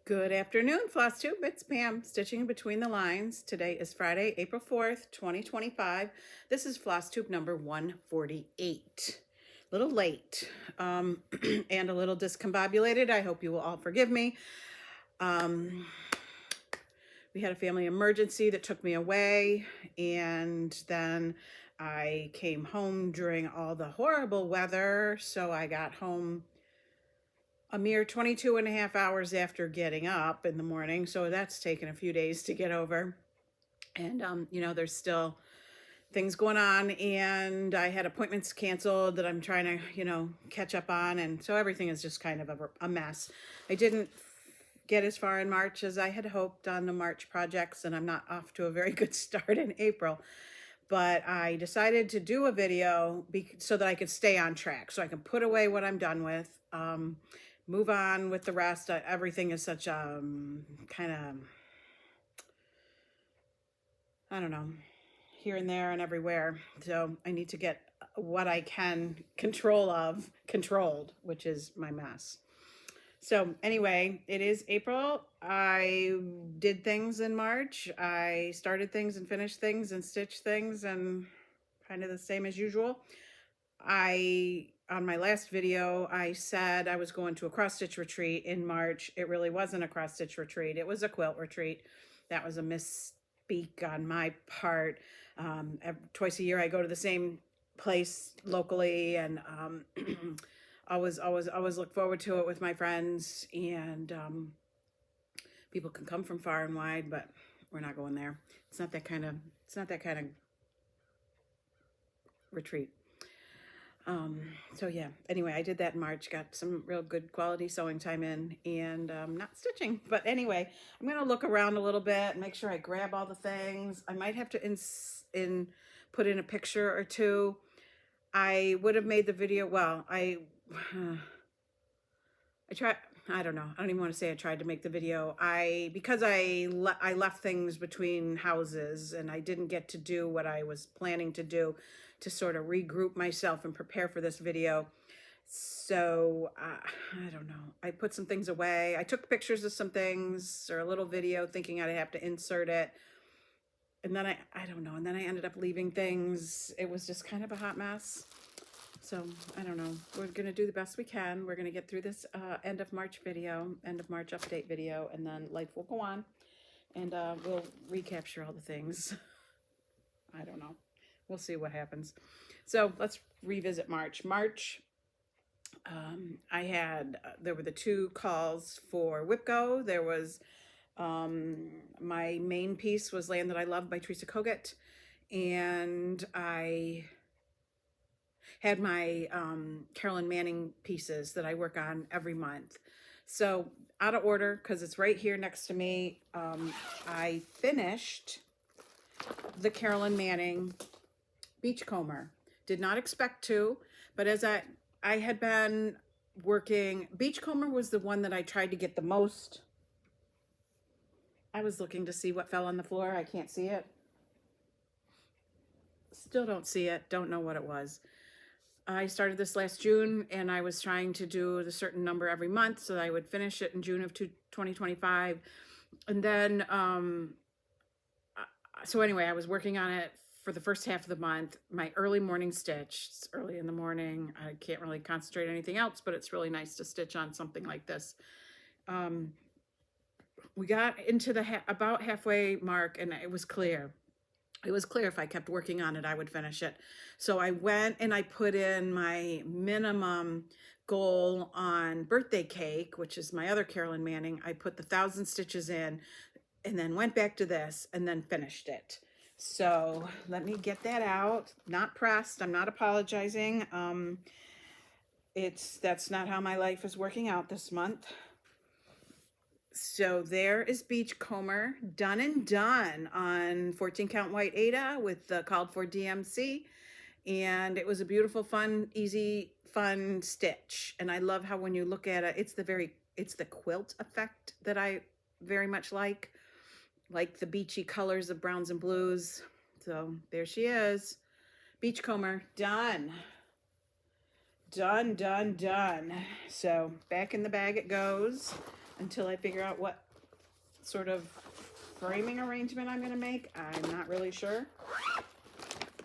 Good afternoon, Flosstube. It's Pam, stitching in between the lines. Today is Friday, April 4th, 2025. This is Flosstube number 148. A little late and a little discombobulated. I hope you will all forgive me. We had a family emergency that took me away, and then I came home during all the horrible weather, so I got home a mere 22 and a half hours after getting up in the morning. So that's taken a few days to get over. And, there's still things going on, and I had appointments canceled that I'm trying to, catch up on. And so everything is just kind of a mess. I didn't get as far in March as I had hoped on the March projects, and I'm not off to a very good start in April. But I decided to do a video so that I could stay on track, so I can put away what I'm done with, move on with the rest. Everything is such a kind of, I don't know, here and there and everywhere. So I need to get what I can controlled, which is my mess. So anyway, it is April. I did things in March. I started things and finished things and stitched things, and kind of the same as usual. On my last video, I said I was going to a cross-stitch retreat in March. It really wasn't a cross-stitch retreat. It was a quilt retreat. That was a misspeak on my part. Twice a year, I go to the same place locally, and always look forward to it with my friends. And people can come from far and wide, but we're not going there. It's not that kind of retreat. So yeah, anyway, I did that in March, got some real good quality sewing time in, and not stitching. But anyway, I'm going to look around a little bit, make sure I grab all the things. I might have to put in a picture or two. I would have made the video, well, I tried, I don't know. I don't even want to say I tried to make the video. Because I left things between houses, and I didn't get to do what I was planning to do to sort of regroup myself and prepare for this video. So I don't know. I put some things away. I took pictures of some things, or a little video, thinking I'd have to insert it. And then I don't know. And then I ended up leaving things. It was just kind of a hot mess. So I don't know. We're going to do the best we can. We're going to get through this end of March update video, and then life will go on, and we'll recapture all the things. I don't know. We'll see what happens. So let's revisit March. There were the 2 calls for Whipgo. There was my main piece was Land That I Love by Teresa Kogut, and I had my Carolyn Manning pieces that I work on every month. So out of order, because it's right here next to me, I finished the Carolyn Manning Beachcomber. Did not expect to, but as I had been working, Beachcomber was the one that I tried to get the most. I was looking to see what fell on the floor. I can't see it. Still don't see it. Don't know what it was. I started this last June, and I was trying to do a certain number every month so that I would finish it in June of 2025. And then, so anyway, I was working on it for the first half of the month. My early morning stitch, it's early in the morning. I can't really concentrate on anything else, but it's really nice to stitch on something like this. We got into the about halfway mark, and it was clear. It was clear if I kept working on it, I would finish it. So I went and I put in my minimum goal on Birthday Cake, which is my other Carolyn Manning. I put the 1,000 stitches in, and then went back to this, and then finished it. So let me get that out. Not pressed. I'm not apologizing. That's not how my life is working out this month. So there is Beachcomber, done and done on 14 count white Aida with the called for DMC. And it was a beautiful, fun, easy, fun stitch. And I love how when you look at it, it's the quilt effect that I very much like the beachy colors of browns and blues. So there she is. Beachcomber, done. Done. So back in the bag it goes. until I figure out what sort of framing arrangement I'm going to make. I'm not really sure.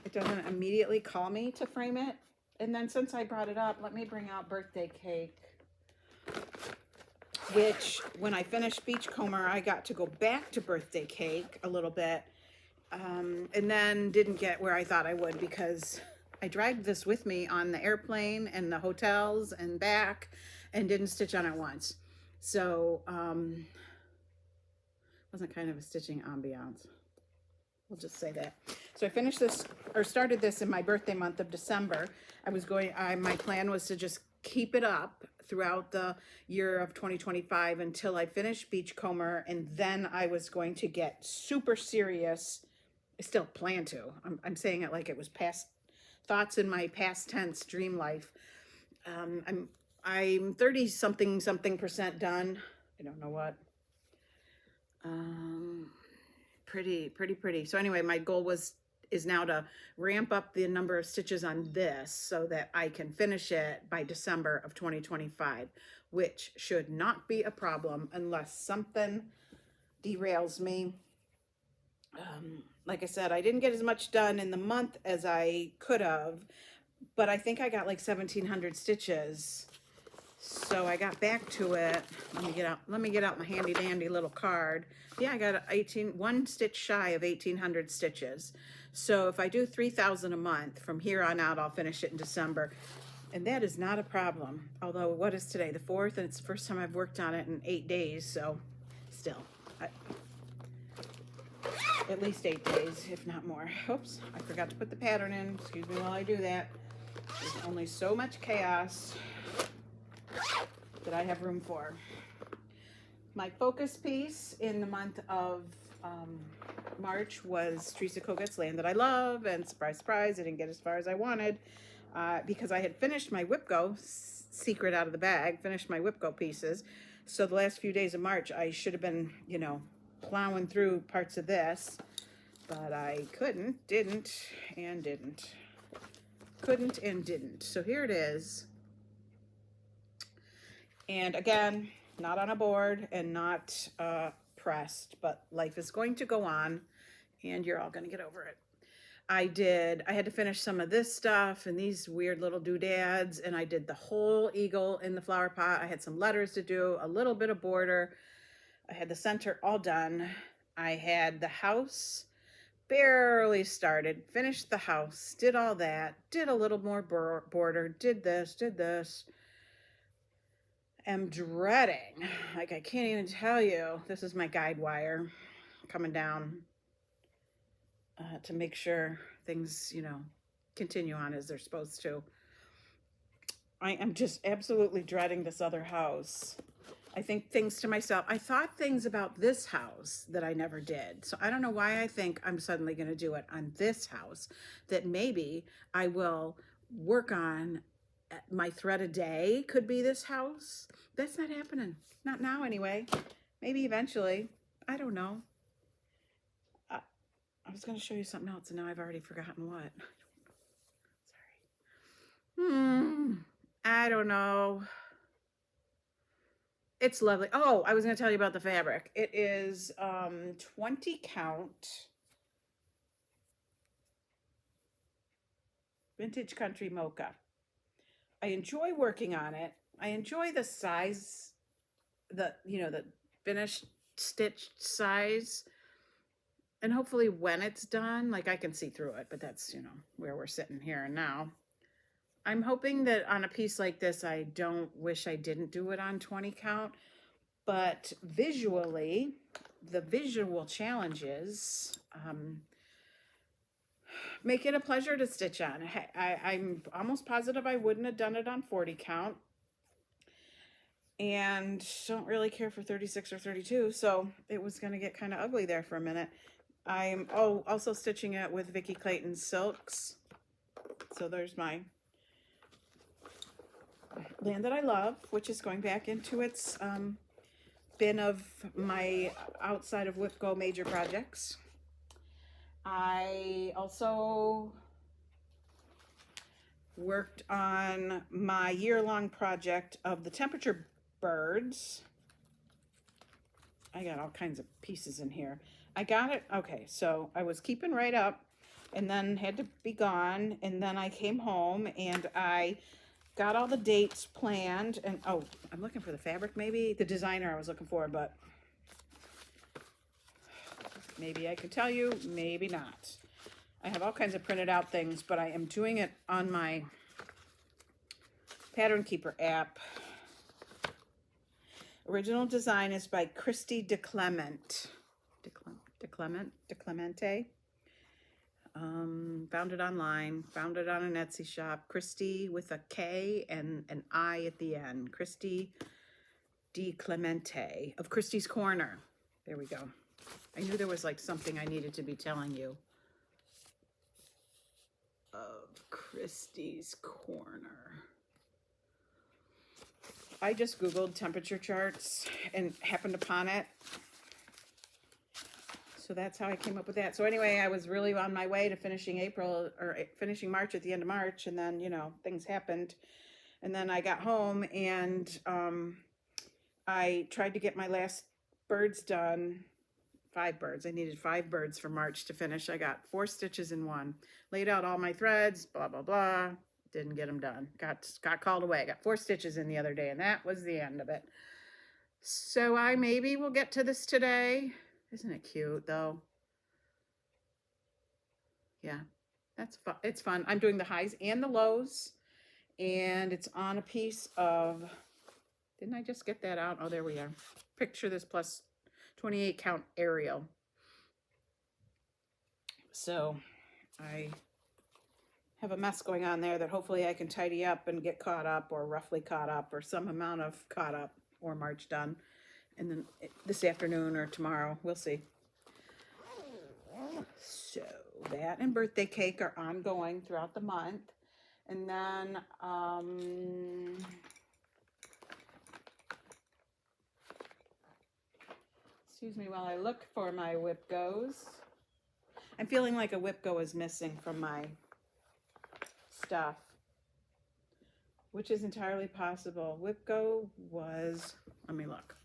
It doesn't immediately call me to frame it. And then since I brought it up, let me bring out birthday cake, which when I finished Beachcomber, I got to go back to birthday cake a little bit, and then didn't get where I thought I would because I dragged this with me on the airplane and the hotels and back and didn't stitch on it once. So, wasn't kind of a stitching ambiance. We'll just say that. So I finished this, or started this in my birthday month of December. My plan was to just keep it up throughout the year of 2025 until I finished Beachcomber, and then I was going to get super serious. I still plan to. I'm saying it like it was past thoughts in my past tense dream life. I'm 30 something% done. I don't know what. Pretty. So anyway, my goal is now to ramp up the number of stitches on this so that I can finish it by December of 2025, which should not be a problem unless something derails me. Like I said, I didn't get as much done in the month as I could have, but I think I got like 1,700 stitches. So I got back to it. Let me get out my handy dandy little card. Yeah, I got 1 stitch shy of 1,800 stitches. So if I do 3,000 a month from here on out, I'll finish it in December. And that is not a problem. Although, what is today? The 4th, and it's the first time I've worked on it in 8 days. So still, at least 8 days, if not more. Oops, I forgot to put the pattern in. Excuse me while I do that. There's only so much chaos that I have room for. My focus piece in the month of March was Teresa Koget's Land That I Love, and surprise, surprise, I didn't get as far as I wanted because I had finished my Whipgo, secret out of the bag, finished my Whipgo pieces. So the last few days of March, I should have been, plowing through parts of this, but I couldn't, didn't. Couldn't and didn't. So here it is. And again, not on a board and not pressed, but life is going to go on and you're all going to get over it. I had to finish some of this stuff and these weird little doodads, and I did the whole eagle in the flower pot. I had some letters to do, a little bit of border. I had the center all done. I had the house barely started, finished the house, did all that, did a little more border, did this. Am dreading, like I can't even tell you, this is my guide wire coming down to make sure things, continue on as they're supposed to. I am just absolutely dreading this other house. I think things to myself. I thought things about this house that I never did. So I don't know why I think I'm suddenly going to do it on this house, that maybe I will work on. My thread a day could be this house. That's not happening. Not now anyway. Maybe eventually. I don't know. I was going to show you something else and now I've already forgotten what. Sorry. I don't know. It's lovely. Oh, I was going to tell you about the fabric. It is 20 count Vintage Country Mocha. I enjoy working on it. I enjoy the size, the finished stitched size. And hopefully when it's done, like I can see through it, but that's, where we're sitting here and now. I'm hoping that on a piece like this, I don't wish I didn't do it on 20 count, but visually, the visual challenges make it a pleasure to stitch on. I'm almost positive I wouldn't have done it on 40 count, and don't really care for 36 or 32, so it was going to get kind of ugly there for a minute. I'm also stitching it with Vicki Clayton's silks. So there's my Land That I Love, which is going back into its bin of my outside of Whipgo major projects. I also worked on my year-long project of the temperature birds. I got all kinds of pieces in here. I got it. Okay, so I was keeping right up and then had to be gone. And then I came home and I got all the dates planned. And oh, I'm looking for the fabric, maybe the designer I was looking for, but maybe I can tell you, maybe not. I have all kinds of printed out things, but I am doing it on my Pattern Keeper app. Original design is by Christy DeClemente. DeClemente. Found it online, found it on an Etsy shop. Christy with a K and an I at the end. Christy DeClemente of Christy's Corner. There we go. I knew there was like something I needed to be telling you. Of Christy's Corner. I just Googled temperature charts and happened upon it. So that's how I came up with that. So anyway, I was really on my way to finishing April or finishing March at the end of March. And then, you know, things happened. And then I got home and I tried to get my last birds done. 5 birds. I needed 5 birds for March to finish. I got 4 stitches in one. Laid out all my threads, blah, blah, blah. Didn't get them done. Got called away. Got 4 stitches in the other day, and that was the end of it. So I maybe will get to this today. Isn't it cute, though? Yeah, that's fun. It's fun. I'm doing the highs and the lows, and it's on a piece of, didn't I just get that out? Oh, there we are. Picture this plus 28 count aerial. So I have a mess going on there that hopefully I can tidy up and get caught up or roughly caught up or some amount of caught up or March done. And then this afternoon or tomorrow, we'll see. So that and birthday cake are ongoing throughout the month. And then, excuse me while I look for my Whipgos. I'm feeling like a Whipgo is missing from my stuff, which is entirely possible. Whipgo was, let me look.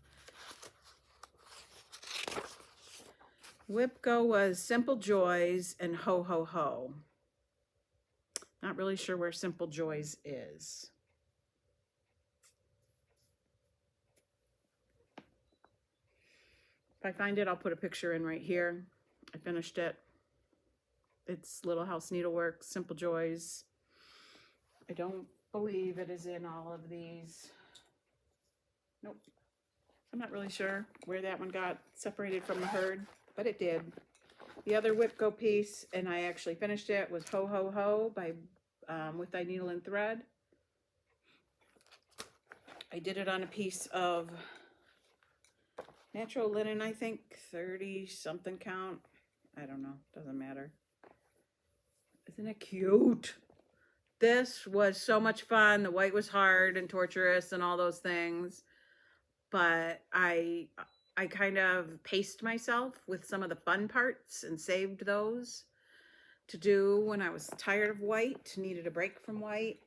Whipgo was Simple Joys and Ho Ho Ho. Not really sure where Simple Joys is. If I find it, I'll put a picture in right here. I finished it. It's Little House Needlework, Simple Joys. I don't believe it is in all of these. Nope. I'm not really sure where that one got separated from the herd, but it did. The other Whipgo piece, and I actually finished it, was Ho Ho Ho by With Thy Needle and Thread. I did it on a piece of natural linen, I think, 30 something count. I don't know, doesn't matter. Isn't it cute? This was so much fun. The white was hard and torturous and all those things, but I kind of paced myself with some of the fun parts and saved those to do when I was tired of white, needed a break from white,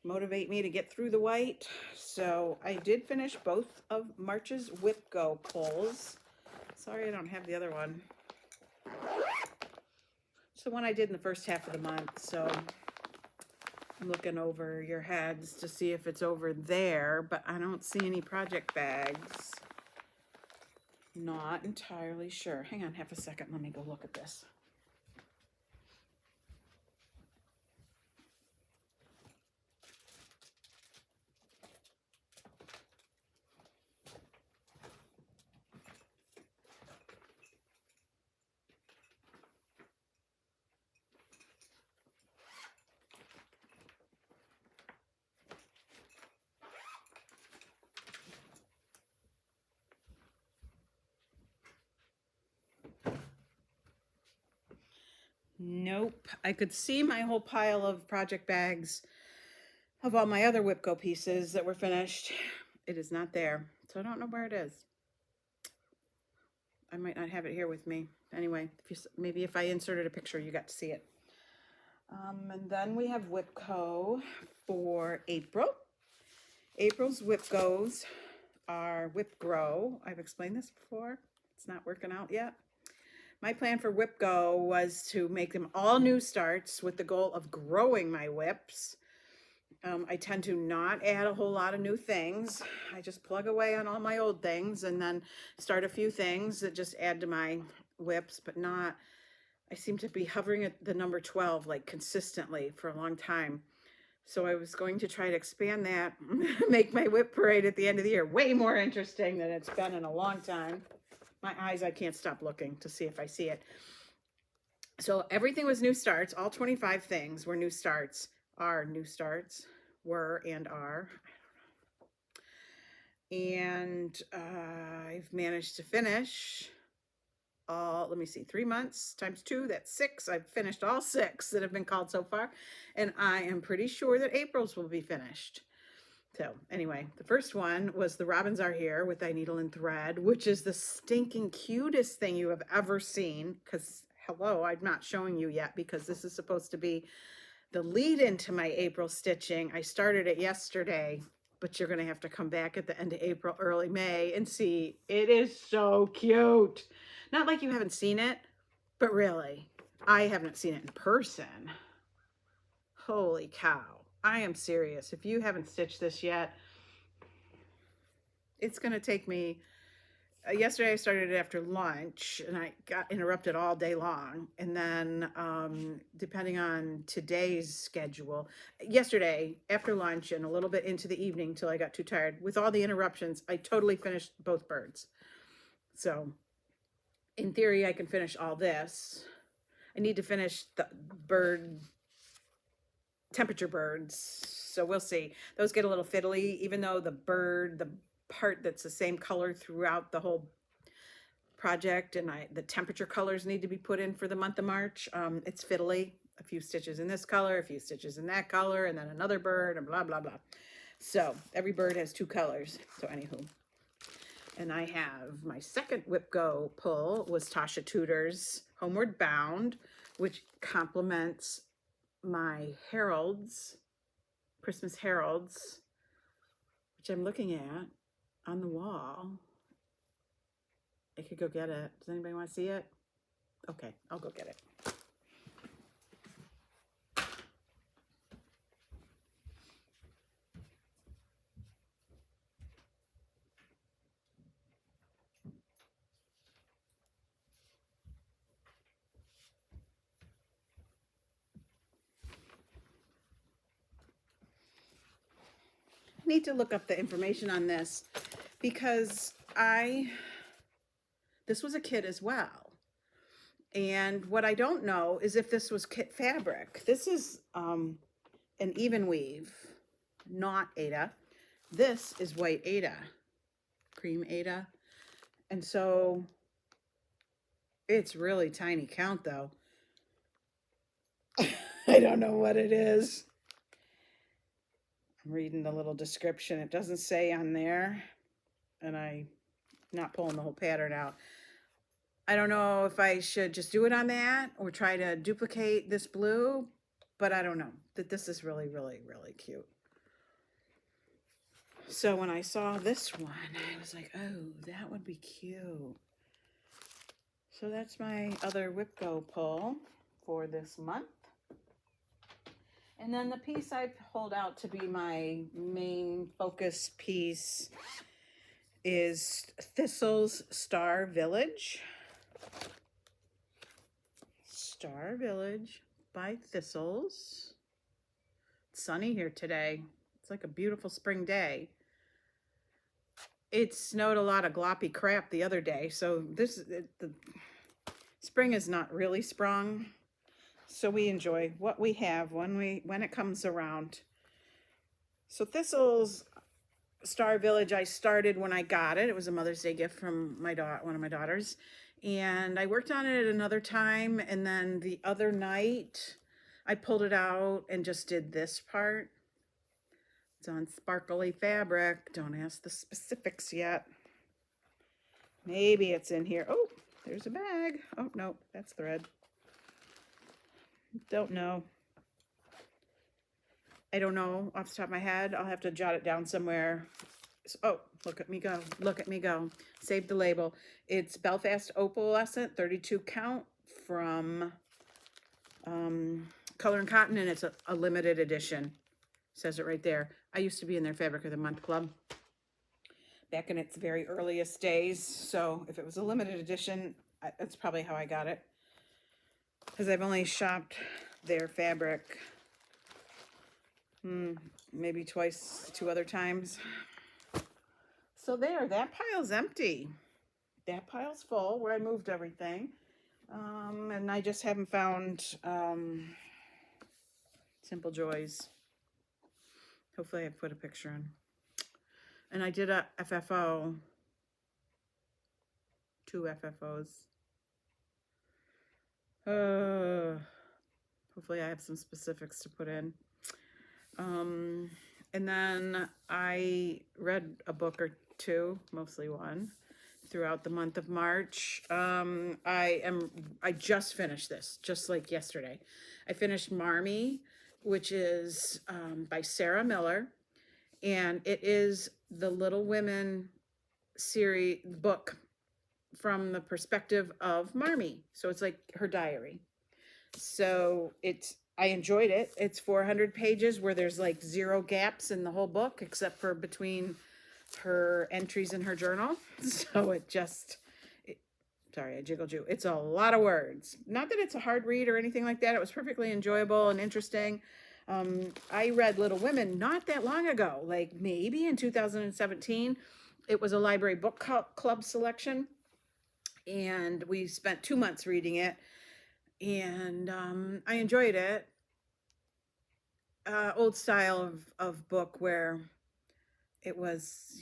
motivate me to get through the white. So I did finish both of March's Whipgo pulls. Sorry I don't have the other one. It's the one I did in the first half of the month, so I'm looking over your heads to see if it's over there, but I don't see any project bags. Not entirely sure. Hang on half a second. Let me go look at this. Nope. I could see my whole pile of project bags of all my other Whipgo pieces that were finished. It is not there, so I don't know where it is. I might not have it here with me. Anyway, maybe if I inserted a picture, you got to see it. And then we have Whipgo for April. April's Whipgos are Whipgo. I've explained this before. It's not working out yet. My plan for Whipgo was to make them all new starts with the goal of growing my whips. I tend to not add a whole lot of new things. I just plug away on all my old things and then start a few things that just add to my whips, but not, I seem to be hovering at the number 12 like consistently for a long time. So I was going to try to expand that, make my whip parade at the end of the year way more interesting than it's been in a long time. My eyes, I can't stop looking to see if I see it. So everything was new starts. All 25 things were new starts, are new starts, were and are. And I've managed to finish all, let me see, 3 months times 2, that's 6. I've finished all 6 that have been called so far. And I am pretty sure that April's will be finished. So anyway, the first one was The Robins Are Here with Thy Needle and Thread, which is the stinking cutest thing you have ever seen. Because, hello, I'm not showing you yet because this is supposed to be the lead into my April stitching. I started it yesterday, but you're going to have to come back at the end of April, early May and see. It is so cute. Not like you haven't seen it, but really, I haven't seen it in person. Holy cow. I am serious. If you haven't stitched this yet, it's going to take me, yesterday I started it after lunch and I got interrupted all day long. And then depending on today's schedule, yesterday after lunch and a little bit into the evening till I got too tired, with all the interruptions, I totally finished both birds. So in theory, I can finish all this. I need to finish the bird temperature birds, so we'll see. Those get a little fiddly, even though the part that's the same color throughout the whole project, and the temperature colors need to be put in for the month of March. It's fiddly. A few stitches in this color, a few stitches in that color, and then another bird, and blah blah blah. So every bird has 2 colors. So anywho, and I have my second Whipgo pull was Tasha Tudor's Homeward Bound, which complements my heralds, Christmas heralds, which I'm looking at on the wall. I could go get it. Does anybody want to see it? Okay, I'll go get it. Need to look up the information on this because this was a kit as well, and what I don't know is if this was kit fabric. This is an even weave, not Aida. This is white Aida, cream Aida, and so it's really tiny count though. I don't know what it is. I'm reading the little description. It doesn't say on there, and I'm not pulling the whole pattern out. I don't know if I should just do it on that or try to duplicate this blue, but I don't know. That this is really, really, really cute. So when I saw this one, I was like, oh, that would be cute. So that's my other Whipgo pull for this month. And then the piece I hold out to be my main focus piece is Thistle's Star Village. Star Village by Thistles. It's sunny here today. It's like a beautiful spring day. It snowed a lot of gloppy crap the other day, so the spring is not really sprung. So we enjoy what we have when it comes around. So Thistle's Star Village, I started when I got it. It was a Mother's Day gift from one of my daughters. And I worked on it another time. And then the other night, I pulled it out and just did this part. It's on sparkly fabric. Don't ask the specifics yet. Maybe it's in here. Oh, there's a bag. Oh, no, that's thread. Don't know. I don't know off the top of my head. I'll have to jot it down somewhere Oh, look at me go. Look at me go. Save the label. It's Belfast Opalescent, 32 count from Color and Cotton, and it's a limited edition. Says it right there. I used to be in their Fabric of the Month Club back in its very earliest days. So if it was a limited edition, that's probably how I got it. Because I've only shopped their fabric maybe twice, 2 other times. So there, that pile's empty. That pile's full where I moved everything. And I just haven't found Simple Joys. Hopefully I put a picture in. And I did a FFO. 2 FFOs. Hopefully I have some specifics to put in. And then I read a book or 2, mostly 1, throughout the month of March. I just finished this, just like yesterday. I finished Marmee, which is by Sarah Miller, and it is the Little Women series book from the perspective of Marmee. So it's like her diary. So I enjoyed it. It's 400 pages where there's like 0 gaps in the whole book, except for between her entries in her journal. So sorry, I jiggled you. It's a lot of words. Not that it's a hard read or anything like that. It was perfectly enjoyable and interesting. I read Little Women not that long ago, like maybe in 2017. It was a library book club selection, and we spent 2 months reading it, and I enjoyed it. Old style of book where it was,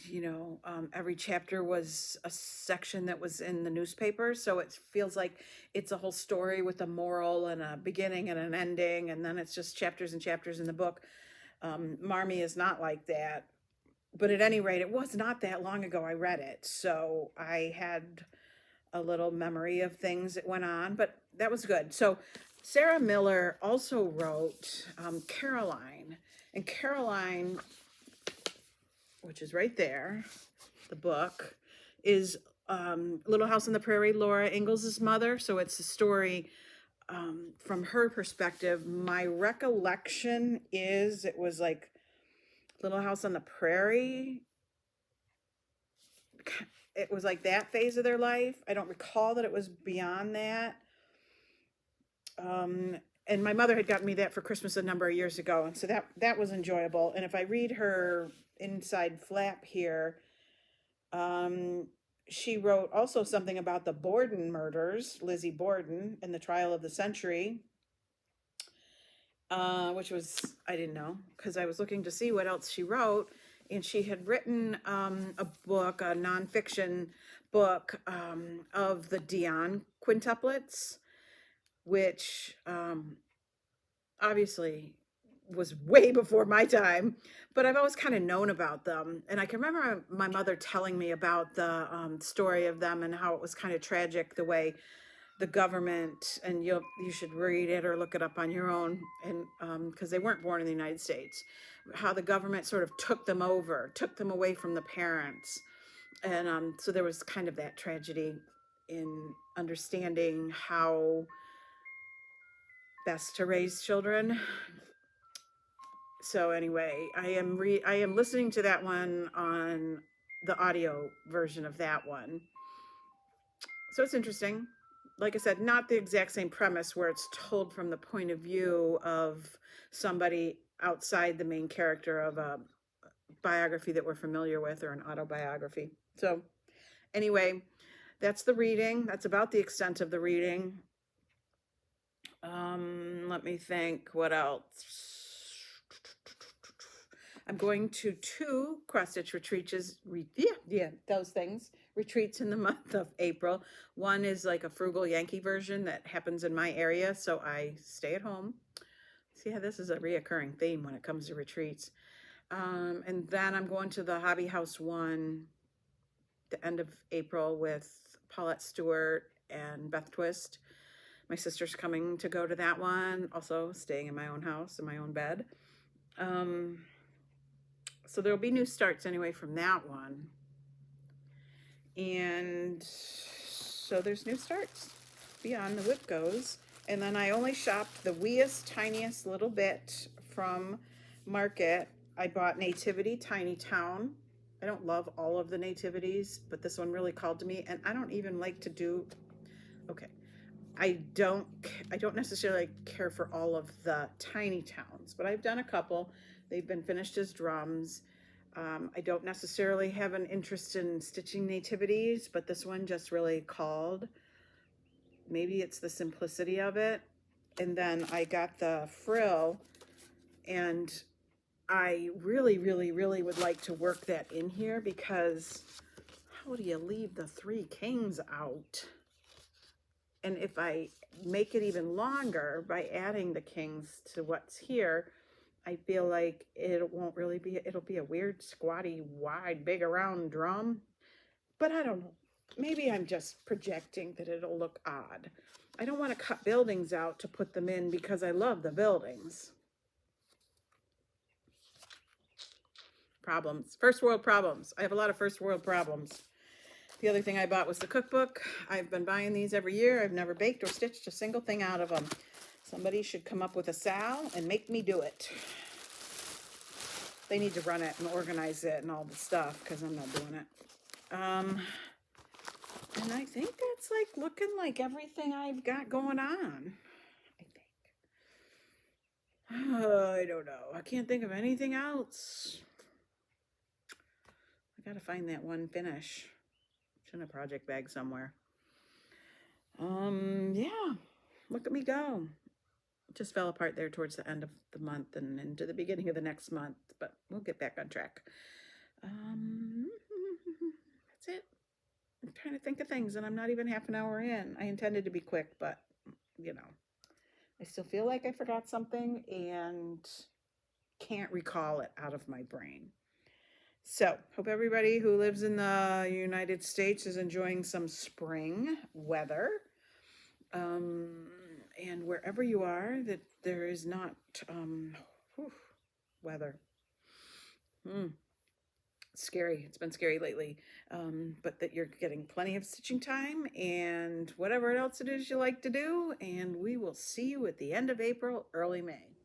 every chapter was a section that was in the newspaper. So it feels like it's a whole story with a moral and a beginning and an ending. And then it's just chapters and chapters in the book. Marmee is not like that. But at any rate, it was not that long ago I read it. So I had a little memory of things that went on, but that was good. So Sarah Miller also wrote Caroline. And Caroline, which is right there, the book, is Little House on the Prairie, Laura Ingalls' mother. So it's a story from her perspective. My recollection is it was like Little House on the Prairie. It was like that phase of their life. I don't recall that it was beyond that. And my mother had gotten me that for Christmas a number of years ago. And so that was enjoyable. And if I read her inside flap here, she wrote also something about the Borden murders, Lizzie Borden, and the trial of the century, which was, I didn't know, because I was looking to see what else she wrote. And she had written a book, a nonfiction book of the Dion quintuplets, which obviously was way before my time, but I've always kind of known about them. And I can remember my mother telling me about the story of them and how it was kind of tragic the way the government, and you should read it or look it up on your own, and because they weren't born in the United States, how the government sort of took them away from the parents. And so there was kind of that tragedy in understanding how best to raise children. So anyway, I am listening to that one on the audio version of that one. So it's interesting. Like I said, not the exact same premise where it's told from the point of view of somebody outside the main character of a biography that we're familiar with, or an autobiography. So anyway, that's the reading. That's about the extent of the reading. Let me think, what else? I'm going to 2 cross-stitch retreats. Those things. Retreats in the month of April. One is like a frugal Yankee version that happens in my area, so I stay at home. See how this is a reoccurring theme when it comes to retreats. And then I'm going to the Hobby House one the end of April with Paulette Stewart and Beth Twist. My sister's coming to go to that one, also staying in my own house, in my own bed. So there'll be new starts anyway from that one. And so there's new starts beyond the Whipgos. And then I only shopped the weest, tiniest little bit from Market. I bought Nativity Tiny Town. I don't love all of the nativities, but this one really called to me. And I don't even like to do, okay, I don't necessarily care for all of the tiny towns, but I've done a couple. They've been finished as drums. I don't necessarily have an interest in stitching nativities, but this one just really called. Maybe it's the simplicity of it. And then I got the frill, and I really, really, really would like to work that in here, because how do you leave the 3 kings out? And if I make it even longer by adding the kings to what's here, I feel like it won't really be, it'll be a weird, squatty, wide, big around drum. But I don't know. Maybe I'm just projecting that it'll look odd. I don't want to cut buildings out to put them in because I love the buildings. Problems. First world problems. I have a lot of first world problems. The other thing I bought was the cookbook. I've been buying these every year. I've never baked or stitched a single thing out of them. Somebody should come up with a Sal and make me do it. They need to run it and organize it and all the stuff, because I'm not doing it. And I think that's like looking like everything I've got going on. I think. I don't know. I can't think of anything else. I gotta find that one finish. It's in a project bag somewhere. Yeah. Look at me go. It just fell apart there towards the end of the month and into the beginning of the next month, but we'll get back on track. That's it. I'm trying to think of things, and I'm not even half an hour in. I intended to be quick, but you know, I still feel like I forgot something and can't recall it out of my brain. So, hope everybody who lives in the United States is enjoying some spring weather. And wherever you are, that there is not weather. Scary. It's been scary lately. But that you're getting plenty of stitching time and whatever else it is you like to do. And we will see you at the end of April, early May.